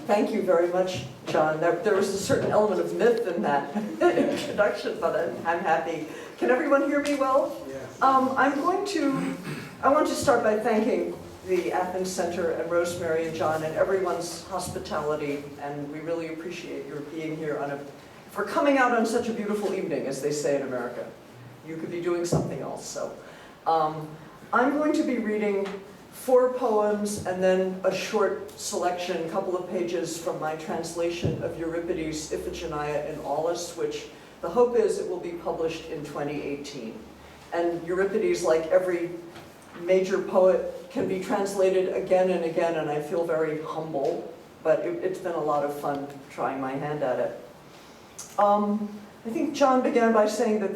Thank you very much, John. There was a certain element of myth in that introduction, but I'm happy. Can everyone hear me well? Yes. I want to start by thanking the Athens Centre and Rosemary and John and everyone's hospitality, and we really appreciate your being here for coming out on such a beautiful evening, as they say in America. You could be doing something else. So I'm going to be reading 4 poems and then a short selection, a couple of pages from my translation of Euripides' Iphigenia in Aulis, which the hope is it will be published in 2018. And Euripides, like every major poet, can be translated again and again, and I feel very humble, but it's been a lot of fun trying my hand at it. I think John began by saying that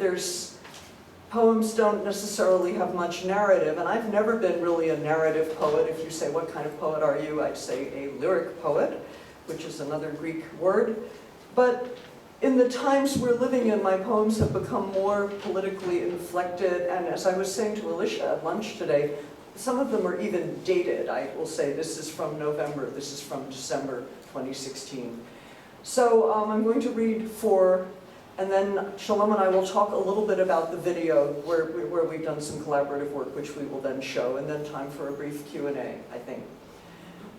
poems don't necessarily have much narrative, and I've never been really a narrative poet. If you say, what kind of poet are you? I'd say a lyric poet, which is another Greek word. But in the times we're living in, my poems have become more politically inflected, and as I was saying to Alicia at lunch today, some of them are even dated. I will say this is from November, this is from December 2016. So I'm going to read 4, and then Shalom and I will talk a little bit about the video where we've done some collaborative work, which we will then show, and then time for a brief Q&A, I think.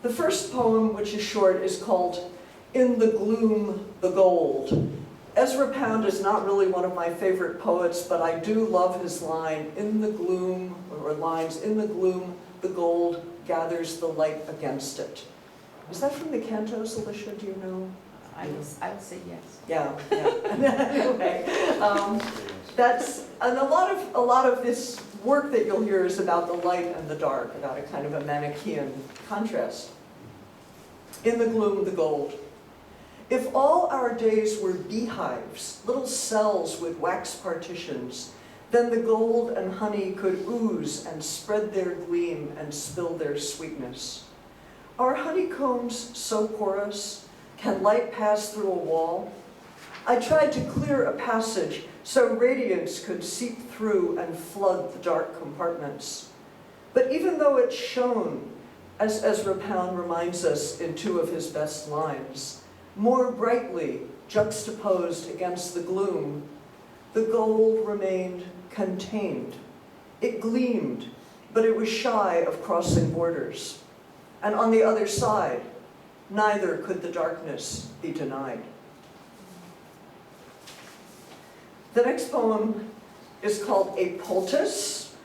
The first poem, which is short, is called In the Gloom, the Gold. Ezra Pound is not really one of my favorite poets, but I do love his line, in the gloom, or lines, in the gloom, the gold gathers the light against it. Is that from the cantos, Alicia, do you know? I will say yes. Yeah. Anyway, and a lot of this work that you'll hear is about the light and the dark, about a kind of a Manichaean contrast. In the gloom, the gold. If all our days were beehives, little cells with wax partitions, then the gold and honey could ooze and spread their gleam and spill their sweetness. Are honeycombs so porous? Can light pass through a wall? I tried to clear a passage so radiance could seep through and flood the dark compartments. But even though it shone, as Ezra Pound reminds us in 2 of his best lines, more brightly juxtaposed against the gloom, the gold remained contained. It gleamed, but it was shy of crossing borders. And on the other side, neither could the darkness be denied. The next poem is called A Poultice,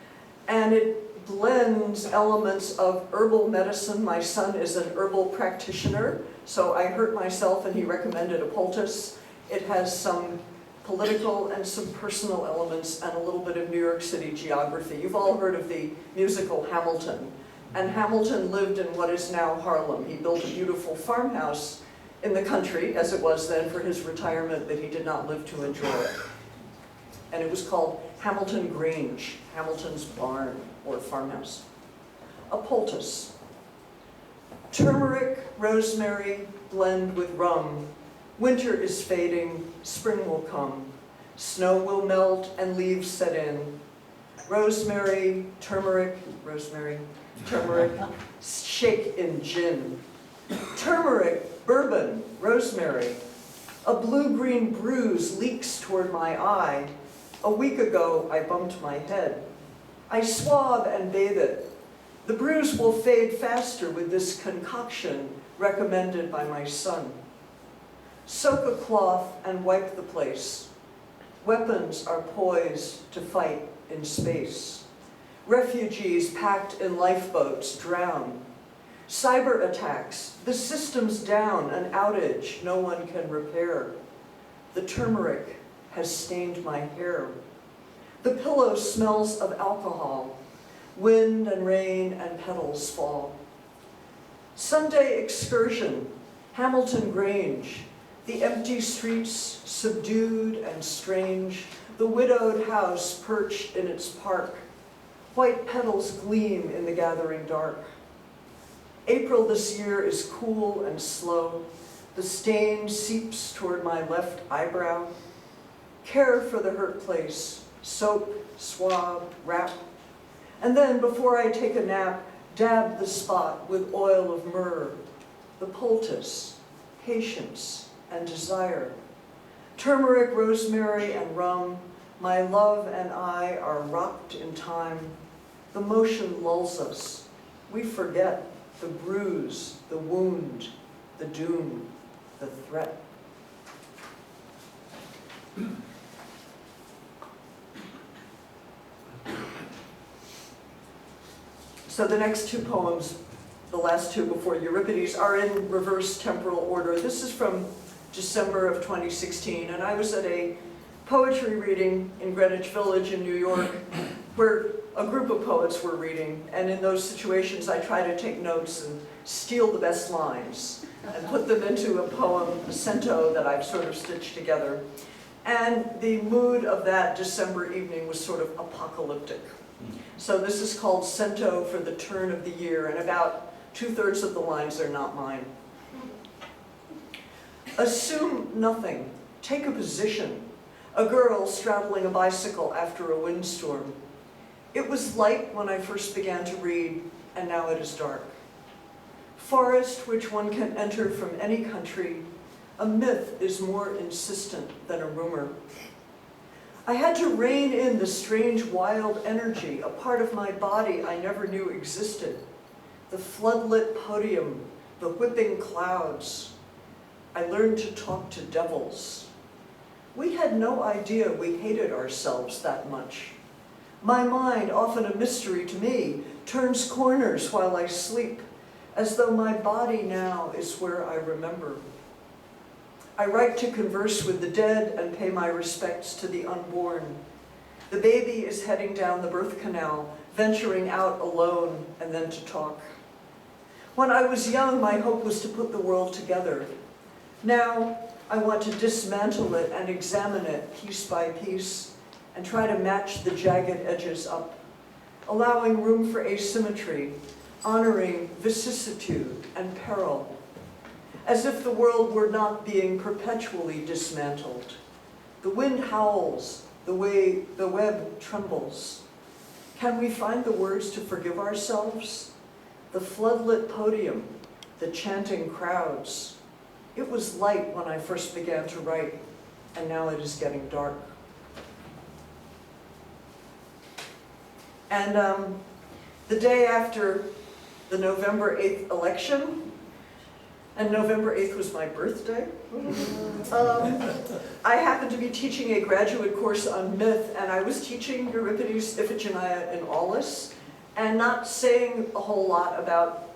and it blends elements of herbal medicine. My son is an herbal practitioner, so I hurt myself and he recommended a poultice. It has some political and some personal elements and a little bit of New York City geography. You've all heard of the musical Hamilton. And Hamilton lived in what is now Harlem. He built a beautiful farmhouse in the country, as it was then, for his retirement, but he did not live to enjoy it. And it was called Hamilton Grange, Hamilton's barn or farmhouse. A poultice. Turmeric, rosemary, blend with rum. Winter is fading, spring will come. Snow will melt and leaves set in. Rosemary, turmeric, shake in gin. Turmeric, bourbon, rosemary. A blue-green bruise leaks toward my eye. A week ago, I bumped my head. I swab and bathe it. The bruise will fade faster with this concoction recommended by my son. Soak a cloth and wipe the place. Weapons are poised to fight in space. Refugees packed in lifeboats drown. Cyber attacks, the system's down, an outage no one can repair. The turmeric has stained my hair. The pillow smells of alcohol. Wind and rain and petals fall. Sunday excursion, Hamilton Grange. The empty streets, subdued and strange. The widowed house perched in its park. White petals gleam in the gathering dark. April this year is cool and slow. The stain seeps toward my left eyebrow. Care for the hurt place. Soap, swab, wrap. And then, before I take a nap, dab the spot with oil of myrrh. the poultice, patience, and desire. Turmeric, rosemary, and rum, my love and I are rocked in time. The motion lulls us. We forget the bruise, the wound, the doom, the threat. So the next two poems, the last two before Euripides, are in reverse temporal order. This is from December of 2016, and I was at a poetry reading in Greenwich Village in New York where a group of poets were reading, and in those situations I try to take notes and steal the best lines and put them into a poem, a Sento, that I've sort of stitched together. And the mood of that December evening was sort of apocalyptic. So this is called Sento for the Turn of the Year, and about 2/3 of the lines are not mine. Assume nothing, take a position. A girl straddling a bicycle after a windstorm. It was light when I first began to read, and now it is dark. Forest which one can enter from any country, a myth is more insistent than a rumor. I had to rein in the strange wild energy, a part of my body I never knew existed. The floodlit podium, the whipping clouds. I learned to talk to devils. We had no idea we hated ourselves that much. My mind, often a mystery to me, turns corners while I sleep, as though my body now is where I remember. I write to converse with the dead and pay my respects to the unborn. The baby is heading down the birth canal, venturing out alone and then to talk. When I was young, my hope was to put the world together. Now, I want to dismantle it and examine it piece by piece and try to match the jagged edges up, allowing room for asymmetry, honoring vicissitude and peril, as if the world were not being perpetually dismantled. The wind howls, the web trembles. Can we find the words to forgive ourselves? The floodlit podium, the chanting crowds. It was light when I first began to write, and now it is getting dark. And the day after the November 8th election, and November 8th was my birthday, I happened to be teaching a graduate course on myth, and I was teaching Euripides' Iphigenia in Aulis, and not saying a whole lot about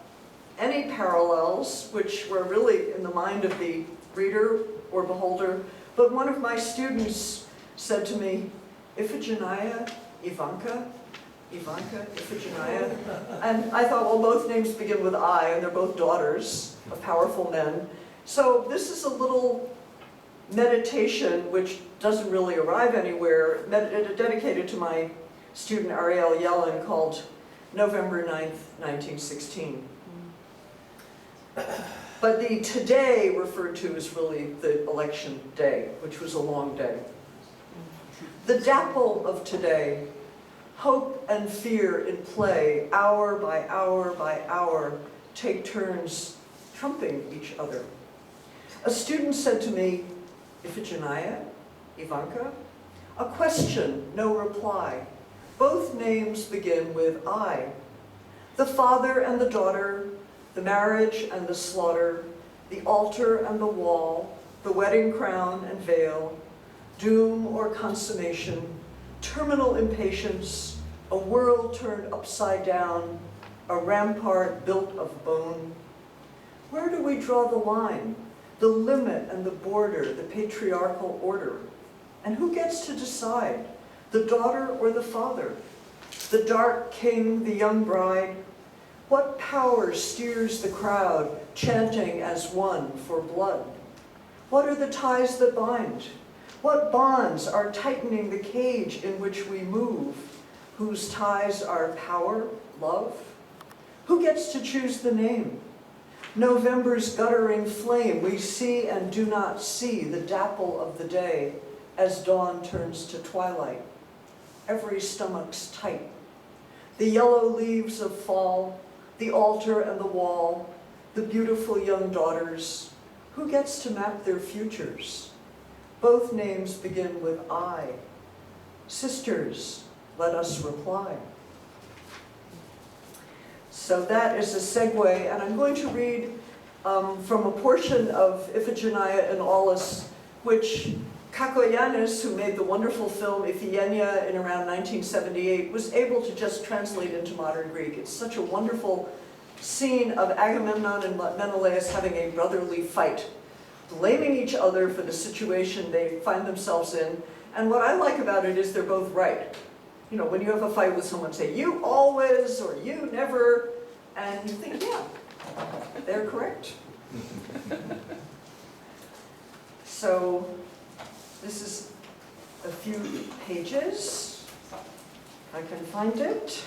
any parallels, which were really in the mind of the reader or beholder. But one of my students said to me, Iphigenia, Ivanka, Iphigenia. And I thought, well, both names begin with I, and they're both daughters of powerful men. So this is a little meditation, which doesn't really arrive anywhere, dedicated to my student Ariel Yellen, called November 9th, 1916. But the today referred to is really the election day, which was a long day. The dapple of today, hope and fear in play, hour by hour by hour, take turns trumping each other. A student said to me, Iphigenia, Ivanka? A question, no reply. Both names begin with I. The father and the daughter, the marriage and the slaughter, the altar and the wall, the wedding crown and veil, doom or consummation, terminal impatience, a world turned upside down, a rampart built of bone. Where do we draw the line, the limit and the border, the patriarchal order? And who gets to decide, the daughter or the father? The dark king, the young bride? What power steers the crowd, chanting as one for blood? What are the ties that bind? What bonds are tightening the cage in which we move, whose ties are power, love? Who gets to choose the name? November's guttering flame, we see and do not see the dapple of the day as dawn turns to twilight. Every stomach's tight. The yellow leaves of fall, the altar and the wall, the beautiful young daughters, who gets to map their futures? Both names begin with I. Sisters, let us reply. So that is a segue, and I'm going to read from a portion of Iphigenia and Aulis, which Kakoyannis, who made the wonderful film Iphigenia in around 1978, was able to just translate into modern Greek. It's such a wonderful scene of Agamemnon and Menelaus having a brotherly fight, blaming each other for the situation they find themselves in. And what I like about it is they're both right. You know, when you have a fight with someone, say, you always, or you never, and you think, yeah, they're correct. So this is a few pages. I can find it.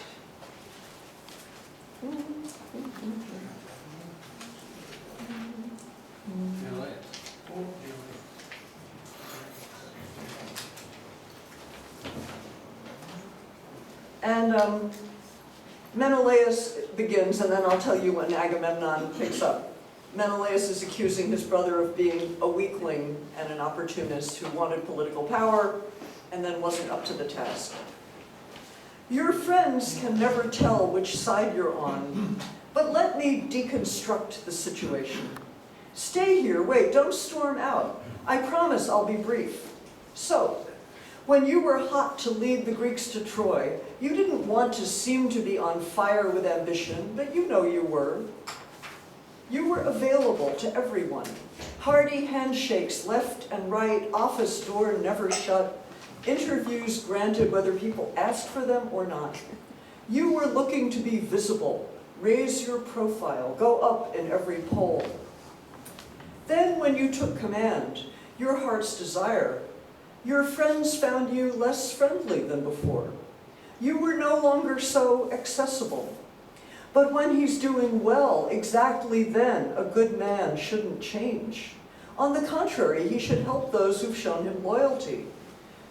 And Menelaus begins, and then I'll tell you when Agamemnon picks up. Menelaus is accusing his brother of being a weakling and an opportunist who wanted political power and then wasn't up to the task. Your friends can never tell which side you're on, but let me deconstruct the situation. Stay here, wait, don't storm out. I promise I'll be brief. So, when you were hot to lead the Greeks to Troy, you didn't want to seem to be on fire with ambition, but you know you were. You were available to everyone. Hearty handshakes left and right, office door never shut, interviews granted whether people asked for them or not. You were looking to be visible, raise your profile, go up in every poll. Then when you took command, your heart's desire, your friends found you less friendly than before. You were no longer so accessible. But when he's doing well, exactly then, a good man shouldn't change. On the contrary, he should help those who've shown him loyalty.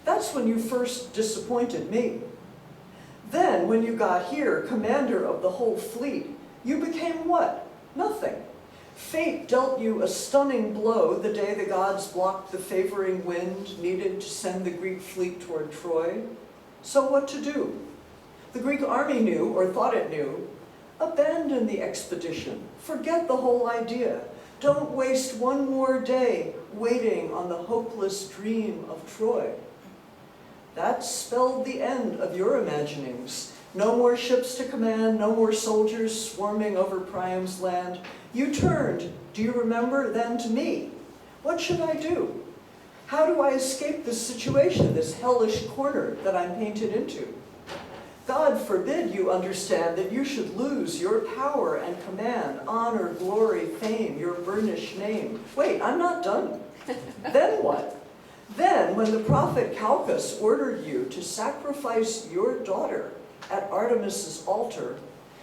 That's when you first disappointed me. Then, when you got here, commander of the whole fleet, you became what? Nothing. Fate dealt you a stunning blow the day the gods blocked the favoring wind needed to send the Greek fleet toward Troy. So what to do? The Greek army knew, or thought it knew. Abandon the expedition. Forget the whole idea. Don't waste one more day waiting on the hopeless dream of Troy. That spelled the end of your imaginings. No more ships to command, no more soldiers swarming over Priam's land. You turned, do you remember, then to me. What should I do? How do I escape this situation, this hellish corner that I'm painted into? God forbid you understand that you should lose your power and command, honor, glory, fame, your burnished name. Wait, I'm not done. Then what? Then, when the prophet Calchas ordered you to sacrifice your daughter at Artemis's altar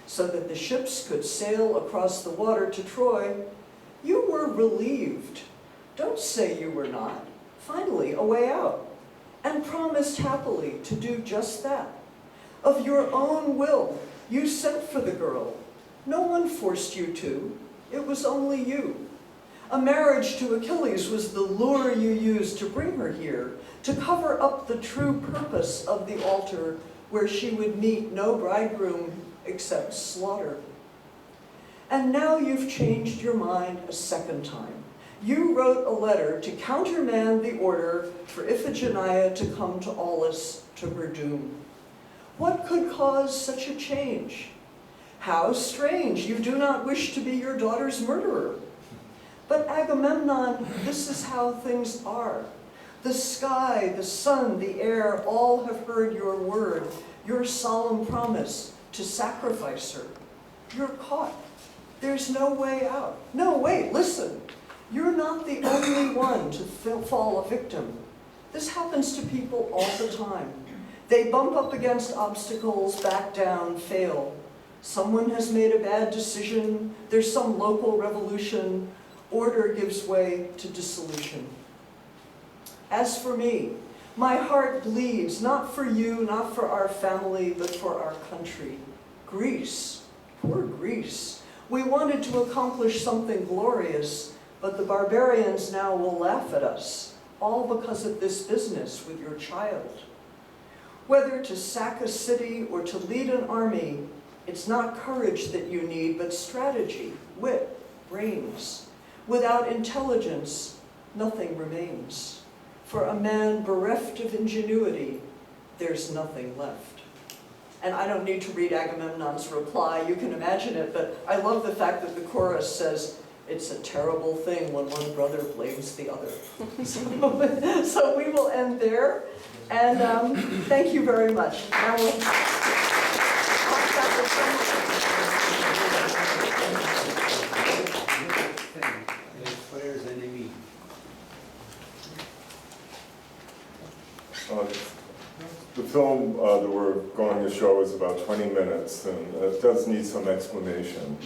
so that the ships could sail across the water to Troy, you were relieved. Don't say you were not. Finally, a way out. And promised happily to do just that. Of your own will, you sent for the girl. No one forced you to. It was only you. A marriage to Achilles was the lure you used to bring her here, to cover up the true purpose of the altar where she would meet no bridegroom except slaughter. And now you've changed your mind a second time. You wrote a letter to countermand the order for Iphigenia to come to Aulis to her doom. What could cause such a change? How strange, you do not wish to be your daughter's murderer. But Agamemnon, this is how things are. The sky, the sun, the air, all have heard your word, your solemn promise to sacrifice her. You're caught. There's no way out. No, wait, listen. You're not the only one to fall a victim. This happens to people all the time. They bump up against obstacles, back down, fail. Someone has made a bad decision, there's some local revolution, order gives way to dissolution. As for me, my heart bleeds, not for you, not for our family, but for our country. Greece, poor Greece. We wanted to accomplish something glorious, but the barbarians now will laugh at us, all because of this business with your child. Whether to sack a city or to lead an army, it's not courage that you need, but strategy, wit, brains. Without intelligence, nothing remains. For a man bereft of ingenuity, there's nothing left. And I don't need to read Agamemnon's reply, you can imagine it, but I love the fact that the chorus says, it's a terrible thing when one brother blames the other. So we will end there, and thank you very much. Now we'll talk about the The film that we're going to show is about 20 minutes, and it does need some explanation.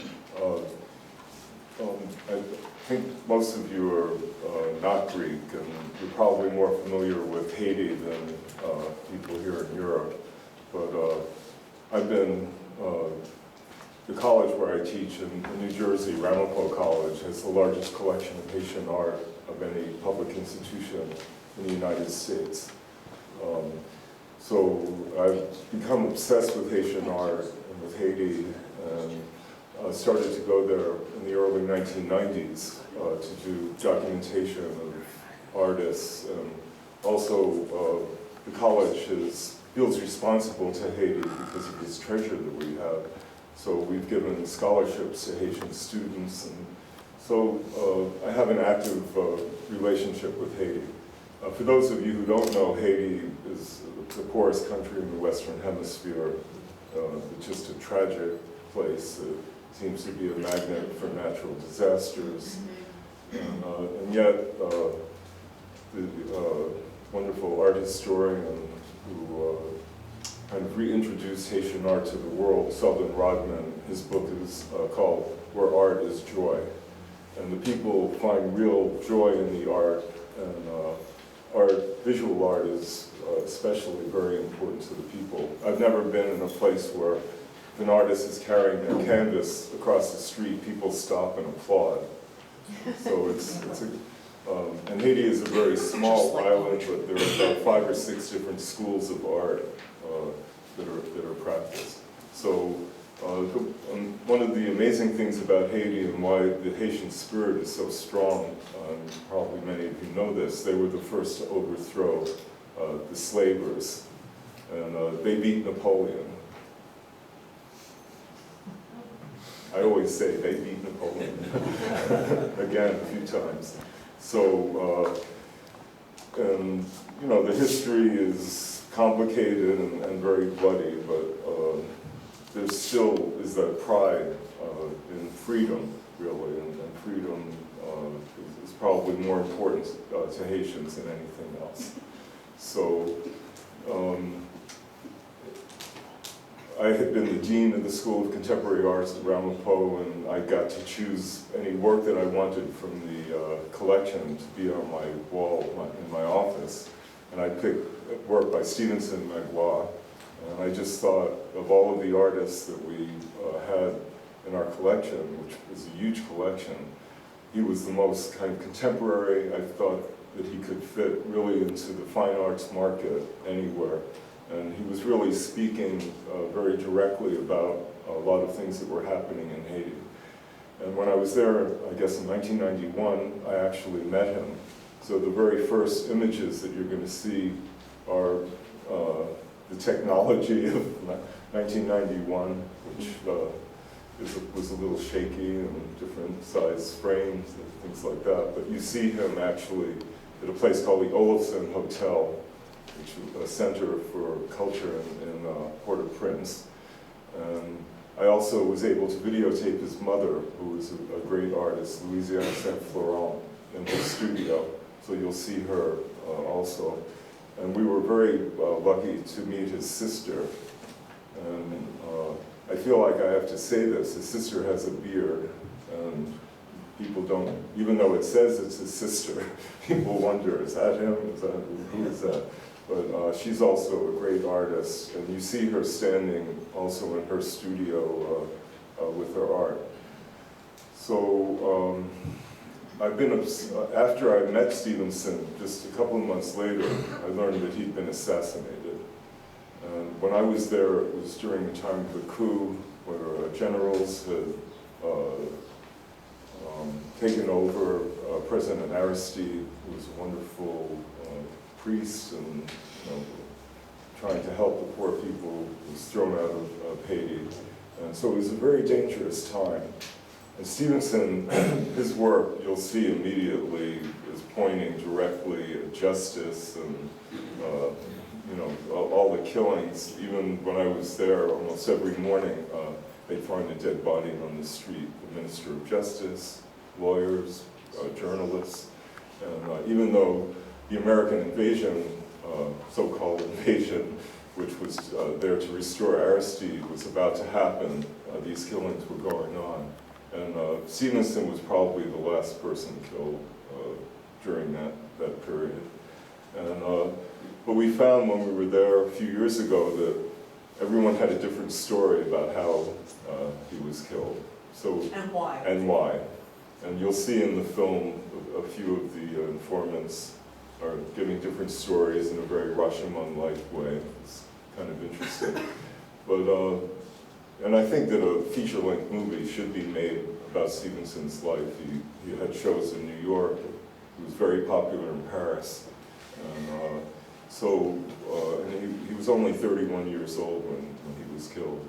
I think most of you are not Greek, and you're probably more familiar with Haiti than people here in Europe. But I've been, the college where I teach in New Jersey, Ramapo College, has the largest collection of Haitian art of any public institution in the United States. So I've become obsessed with Haitian art and with Haiti, and started to go there in the early 1990s to do documentation of artists. And also, the college feels responsible to Haiti because of this treasure that we have. So we've given scholarships to Haitian students, and so I have an active relationship with Haiti. For those of you who don't know, Haiti is the poorest country in the Western Hemisphere. It's just a tragic place. It seems to be a magnet for natural disasters. And yet, the wonderful art historian who kind of reintroduced Haitian art to the world, Selden Rodman, his book is called Where Art is Joy. And the people find real joy in the art, and visual art is especially very important to the people. I've never been in a place where if an artist is carrying their canvas across the street, people stop and applaud. So and Haiti is a very small island, but there are about 5 or 6 different schools of art that are practiced. So one of the amazing things about Haiti and why the Haitian spirit is so strong, probably many of you know this, they were the first to overthrow the slavers, and they beat Napoleon. I always say they beat Napoleon, again, a few times. So, and you know, the history is complicated and very bloody, but there still is that pride in freedom, really, and freedom is probably more important to Haitians than anything else. So I had been the dean of the School of Contemporary Arts at Ramapo, and I got to choose any work that I wanted from the collection to be on my wall in my office. And I picked work by Stevenson Magloire. And I just thought of all of the artists that we had in our collection, which was a huge collection, he was the most kind of contemporary. I thought that he could fit really into the fine arts market anywhere. And he was really speaking very directly about a lot of things that were happening in Haiti. And when I was there, I guess in 1991, I actually met him. So the very first images that you're going to see are the technology of 1991, which was a little shaky and different size frames and things like that. But you see him actually at a place called the Olafson Hotel, which is a center for culture in Port-au-Prince. And I also was able to videotape his mother, who was a great artist, Louisiana Saint Florent, in her studio. So you'll see her also. And we were very lucky to meet his sister. And I feel like I have to say this, his sister has a beard, and people don't, even though it says it's his sister, people wonder, is that him? Who is that? But she's also a great artist, and you see her standing also in her studio with her art. So I've been, after I met Stevenson, just a couple of months later, I learned that he'd been assassinated. And when I was there, it was during the time of the coup, where generals had taken over. President Aristide, who was a wonderful priest and trying to help the poor people, was thrown out of Haiti. And so it was a very dangerous time. And Stevenson, his work, you'll see immediately, is pointing directly at justice and all the killings. Even when I was there, almost every morning, they'd find a dead body on the street. The Minister of Justice, lawyers, journalists. And even though the American invasion, so-called invasion, which was there to restore Aristide, was about to happen, these killings were going on. And Stevenson was probably the last person killed during that period. And but we found when we were there a few years ago that everyone had a different story about how he was killed. So, and why. And why. And you'll see in the film a few of the informants are giving different stories in a very Rashomon-like way. It's kind of interesting. But, and I think that a feature-length movie should be made about Stevenson's life. He had shows in New York. He was very popular in Paris. And and he was only 31 years old when he was killed.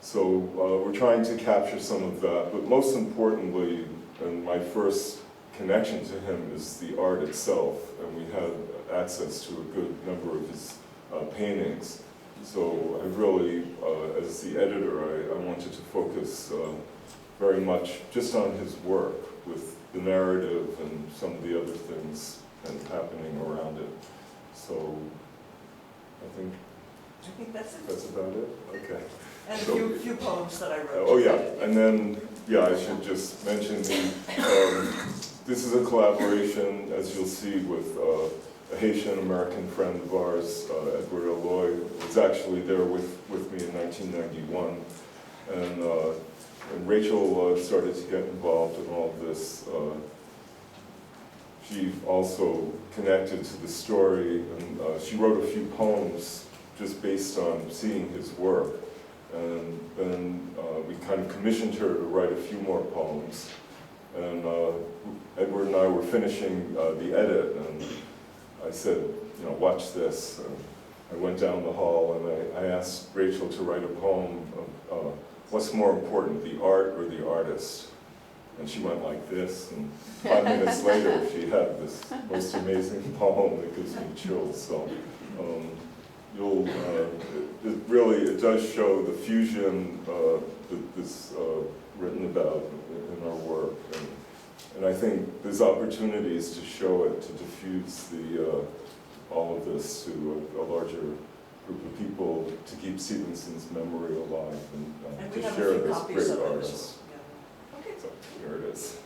So we're trying to capture some of that, but most importantly, and my first connection to him is the art itself, and we had access to a good number of his paintings. So I really, as the editor, I wanted to focus very much just on his work with the narrative and some of the other things happening around it. So I think that's about it. Okay. And a few poems that I wrote. Oh yeah, and then I should just mention this is a collaboration, as you'll see, with a Haitian American friend of ours, Edward Eloy, who was actually there with me in 1991, and Rachel started to get involved in all of this. She also connected to the story, and she wrote a few poems just based on seeing his work. And then we kind of commissioned her to write a few more poems. And Edward and I were finishing the edit, and I said, watch this. And I went down the hall and I asked Rachel to write a poem of what's more important, the art or the artist? And she went like this, and 5 minutes later she had this most amazing poem that gives me chills. So it does show the fusion that's written about in our work. And I think there's opportunities to show it, to diffuse all of this to a larger group of people, to keep Stevenson's memory alive and to share this great artist. Yeah. Okay. So here it is.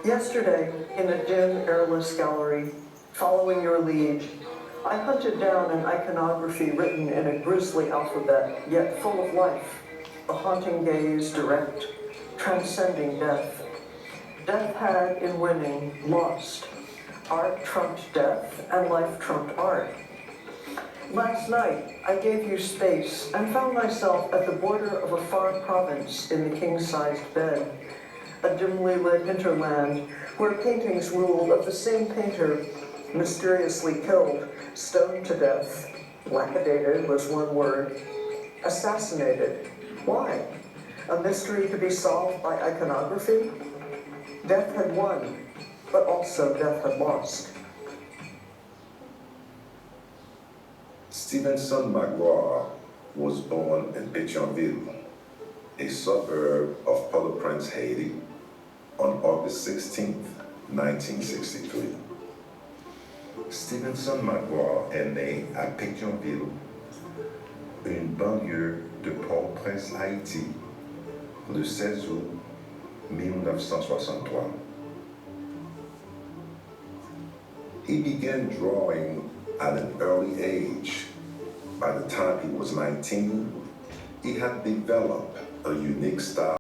Yesterday, in a dim, airless gallery, following your lead, I hunted down an iconography written in a grisly alphabet, yet full of life. A haunting gaze, direct, transcending death. Death had, in winning, lost. Art trumped death, and life trumped art. Last night, I gave you space and found myself at the border of a far province in the king-sized bed. A dimly lit hinterland where paintings ruled of the same painter, mysteriously killed, stoned to death. Lapidated was one word. Assassinated. Why? A mystery to be solved by iconography? Death had won, but also death had lost. Stevenson Magloire was born in Pétionville, a suburb of Port-au-Prince, Haiti, on August 16, 1963. Stevenson Magloire est né à Pétionville, une banlieue de Port-au-Prince, Haïti, le 16 août 1963. He began drawing at an early age. By the time he was 19, he had developed a unique style